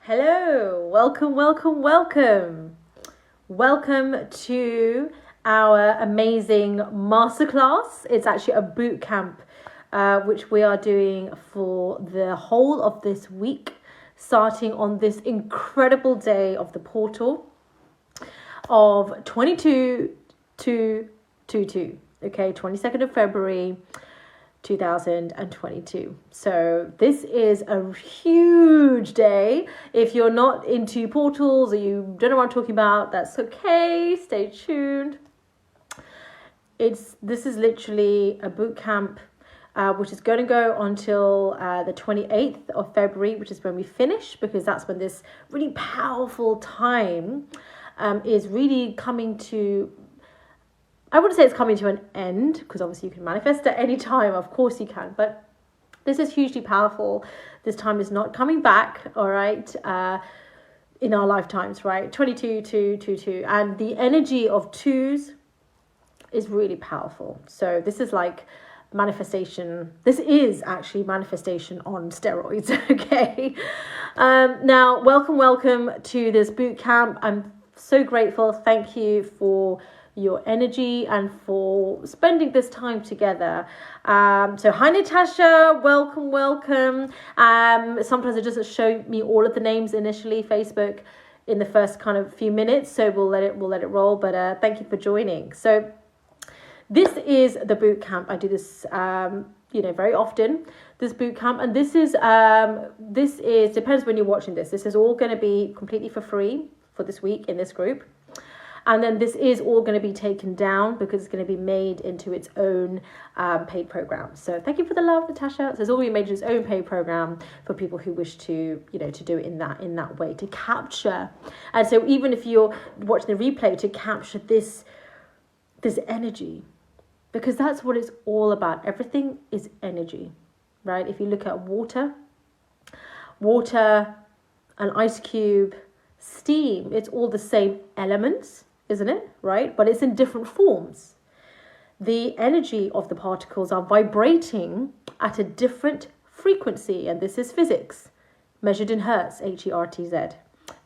Hello, welcome. Welcome to our amazing masterclass. It's actually a boot camp, which we are doing for the whole of this week, starting on this incredible day of the portal of 22 to 22. Okay, 22nd of February. 2022. So this is a huge day. If you're not into portals or you don't know what I'm talking about, that's okay. Stay tuned. This is literally a boot camp, which is going to go until the 28th of February, which is when we finish, because that's when this really powerful time is really coming to. I wouldn't say it's coming to an end, because obviously you can manifest at any time, of course you can, but this is hugely powerful. This time is not coming back, all right, in our lifetimes, right? 22 to 22, and the energy of twos is really powerful. So this is like manifestation. This is actually manifestation on steroids, okay? Now, welcome to this boot camp. I'm so grateful. Thank you for your energy and for spending this time together. So hi Natasha, welcome. Sometimes it doesn't show me all of the names initially, Facebook, in the first kind of few minutes, so we'll let it roll, but thank you for joining. So this is the boot camp. I do this very often, this boot camp, and this is depends when you're watching this. This is all going to be completely for free for this week in this group. And then this is all going to be taken down because it's going to be made into its own paid program. So thank you for the love, Natasha. So it's all going to be made into its own paid program for people who wish to, to do it in that way, to capture. And so even if you're watching the replay, to capture this energy, because that's what it's all about. Everything is energy, right? If you look at water, an ice cube, steam, it's all the same elements, isn't it? Right? But it's in different forms. The energy of the particles are vibrating at a different frequency, and this is physics, measured in hertz, Hertz.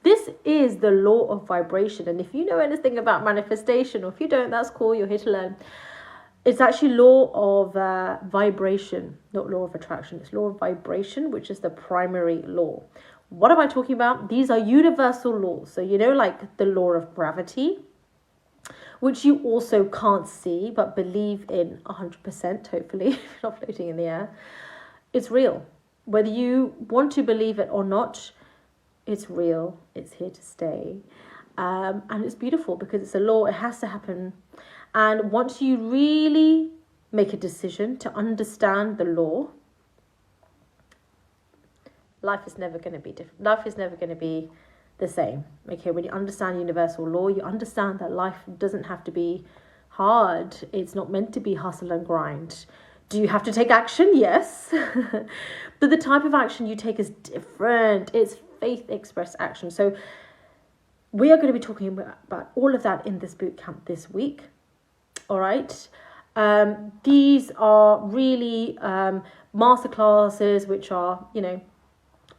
This is the law of vibration, and if you know anything about manifestation, or if you don't, that's cool, you're here to learn. It's actually law of vibration, not law of attraction. It's law of vibration, which is the primary law. What am I talking about? These are universal laws. So, like the law of gravity, which you also can't see, but believe in 100%, hopefully, if you're not floating in the air. It's real. Whether you want to believe it or not, it's real. It's here to stay. And it's beautiful because it's a law. It has to happen. And once you really make a decision to understand the law, life is never going to be different. Life is never going to be the same. Okay, when you understand universal law, you understand that life doesn't have to be hard. It's not meant to be hustle and grind. Do you have to take action? Yes. But the type of action you take is different. It's faith expressed action. So we are going to be talking about all of that in this boot camp this week. All right. These are really masterclasses, which are,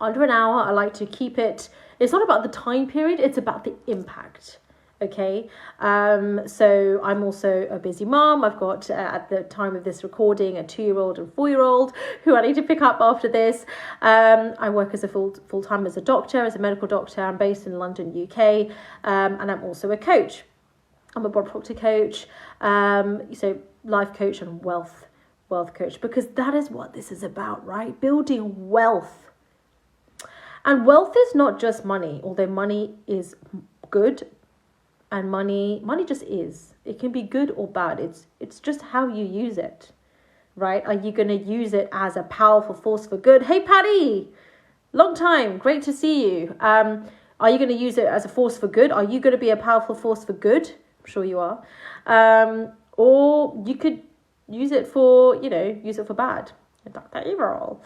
under an hour. I like to keep it. It's not about the time period. It's about the impact. Okay. So I'm also a busy mom. I've got, at the time of this recording, a 2-year-old and 4-year-old who I need to pick up after this. I work as a full-time as a doctor, as a medical doctor. I'm based in London, UK. And I'm also a coach. I'm a Bob Proctor coach. So life coach and wealth coach, because that is what this is about, right? Building wealth. And wealth is not just money, although money is good, and money just is. It can be good or bad. It's just how you use it, right? Are you going to use it as a powerful force for good? Hey, Patty, long time, great to see you. Are you going to use it as a force for good? Are you going to be a powerful force for good? I'm sure you are. Or you could use it for, use it for bad. Dr. Enrol.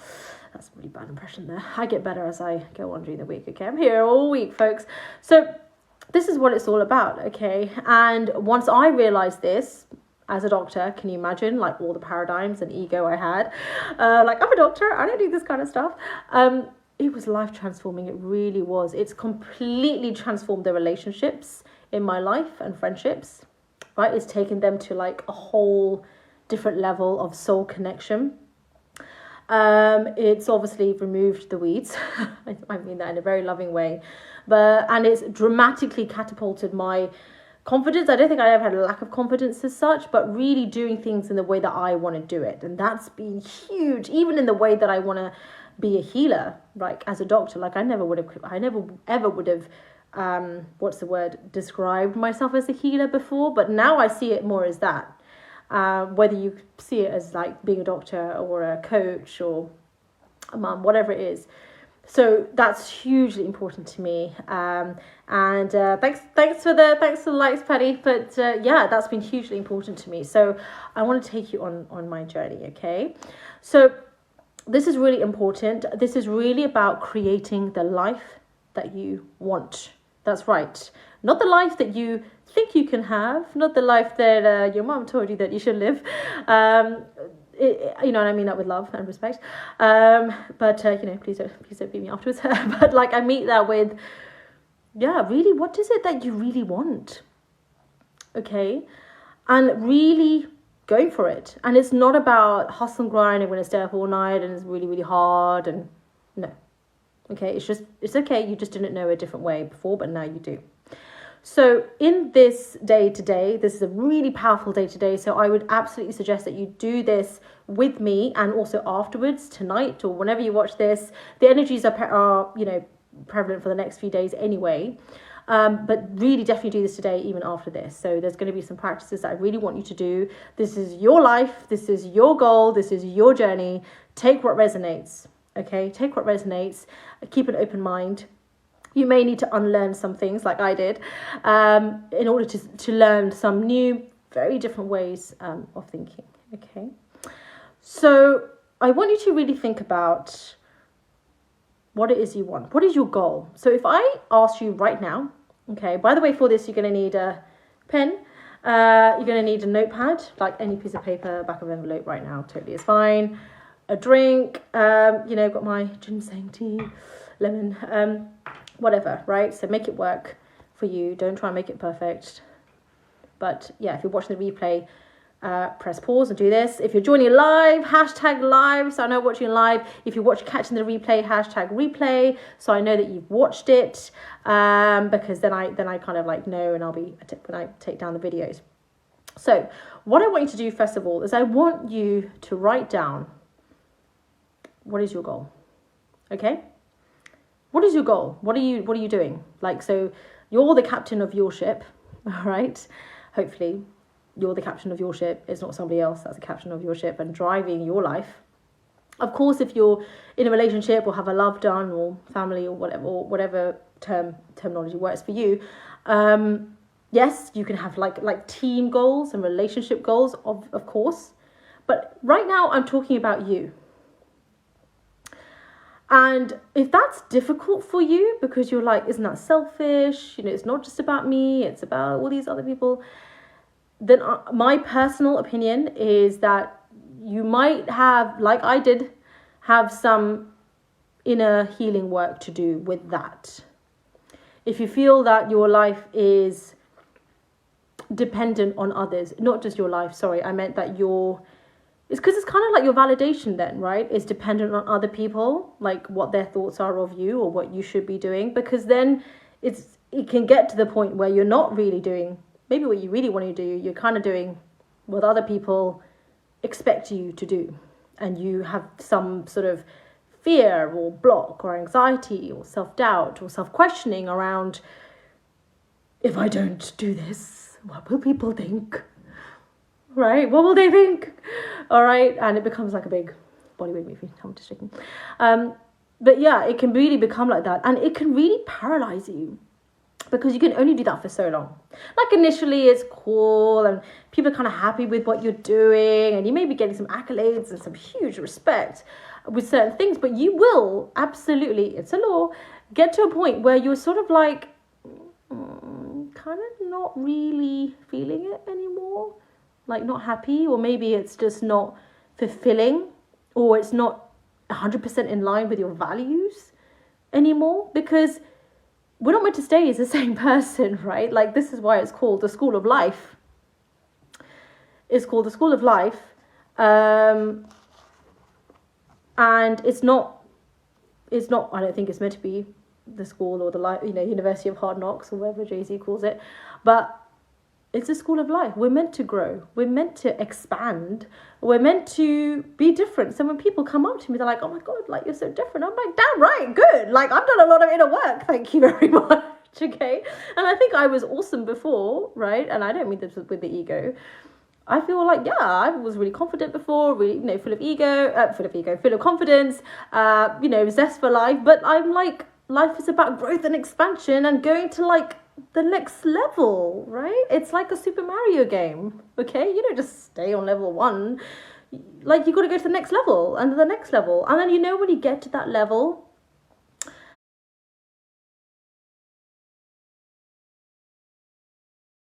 That's a really bad impression there. I get better as I go on during the week, okay? I'm here all week, folks. So this is what it's all about, okay? And once I realized this, as a doctor, can you imagine, all the paradigms and ego I had? I'm a doctor, I don't do this kind of stuff. it was life transforming. It really was. It's completely transformed the relationships in my life and friendships, right? It's taken them to like a whole different level of soul connection. It's obviously removed the weeds. I mean that in a very loving way, and it's dramatically catapulted my confidence. I don't think I ever had a lack of confidence as such, but really doing things in the way that I want to do it. And that's been huge, even in the way that I want to be a healer, like as a doctor. Like I never ever would have, described myself as a healer before, but now I see it more as that. Whether you see it as like being a doctor or a coach or a mum, whatever it is. So that's hugely important to me. Thanks for the likes, Patty. But yeah, that's been hugely important to me. So I want to take you on my journey. Okay, so this is really important. This is really about creating the life that you want. That's right. Not the life that you think you can have. Not the life that your mom told you that you should live. You know, and I mean that with love and respect. But you know, please don't beat me afterwards. But like I mean that with, yeah, really, what is it that you really want? Okay, and really going for it. And it's not about hustle and grind. I'm going to stay up all night and it's really, really hard. And no, okay, it's okay. You just didn't know a different way before, but now you do. So in this day today, this is a really powerful day today. So I would absolutely suggest that you do this with me and also afterwards, tonight or whenever you watch this. The energies are you know, prevalent for the next few days anyway. But really definitely do this today, even after this. So there's going to be some practices that I really want you to do. This is your life. This is your goal. This is your journey. Take what resonates. Okay, take what resonates. Keep an open mind. You may need to unlearn some things like I did in order to learn some new, very different ways of thinking. Okay, so I want you to really think about what it is you want. What is your goal? So if I ask you right now, okay, by the way, for this, you're going to need a pen. You're going to need a notepad, like any piece of paper, back of envelope right now, totally is fine. A drink, you know, got my ginseng tea, lemon, whatever, right? So make it work for you. Don't try and make it perfect. But yeah, if you're watching the replay, press pause and do this. If you're joining live, hashtag live, so I know watching live. If you're catching the replay, hashtag replay, so I know that you've watched it. Because then I kind of like know, and I'll be when I take down the videos. So what I want you to do first of all is I want you to write down, what is your goal? Okay. What is your goal? What are you doing? Like, so you're the captain of your ship, all right? Hopefully you're the captain of your ship. It's not somebody else that's the captain of your ship and driving your life. Of course, if you're in a relationship or have a loved one or family or whatever terminology works for you, yes, you can have like team goals and relationship goals, of course. But right now I'm talking about you. And if that's difficult for you because you're like, isn't that selfish? You know, it's not just about me, it's about all these other people. Then my personal opinion is that you might have, like I did, have some inner healing work to do with that. If you feel that your life is dependent on others, not just your life, sorry, I meant that it's because it's kind of like your validation then, right? Is dependent on other people, like what their thoughts are of you or what you should be doing. Because then it can get to the point where you're not really doing maybe what you really want to do. You're kind of doing what other people expect you to do. And you have some sort of fear or block or anxiety or self-doubt or self-questioning around, if I don't do this, what will people think? Right? What will they think? All right. And it becomes like a big Bollywood movie. I'm just joking. But yeah, it can really become like that. And it can really paralyze you because you can only do that for so long. Like initially it's cool and people are kind of happy with what you're doing and you may be getting some accolades and some huge respect with certain things, but you will absolutely, it's a law, get to a point where you're sort of like kind of not really feeling it anymore. Like not happy, or maybe it's just not fulfilling, or it's not 100% in line with your values. anymore, because we're not meant to stay as the same person, right? Like, this is why it's called the school of life. It's called the school of life. And it's not, I don't think it's meant to be the school or the University of Hard Knocks or whatever Jay-Z calls it, but it's a school of life. We're meant to grow. We're meant to expand. We're meant to be different. So when people come up to me, they're like, oh my God, like, you're so different. I'm like, damn right, good. Like, I've done a lot of inner work. Thank you very much. Okay. And I think I was awesome before, right? And I don't mean this with the ego. I feel like, yeah, I was really confident before, really, full of confidence, zest for life. But I'm like, life is about growth and expansion and going to like the next level, right? It's like a Super Mario game, okay? You don't just stay on level 1. Like, you got to go to the next level and the next level. And then, when you get to that level,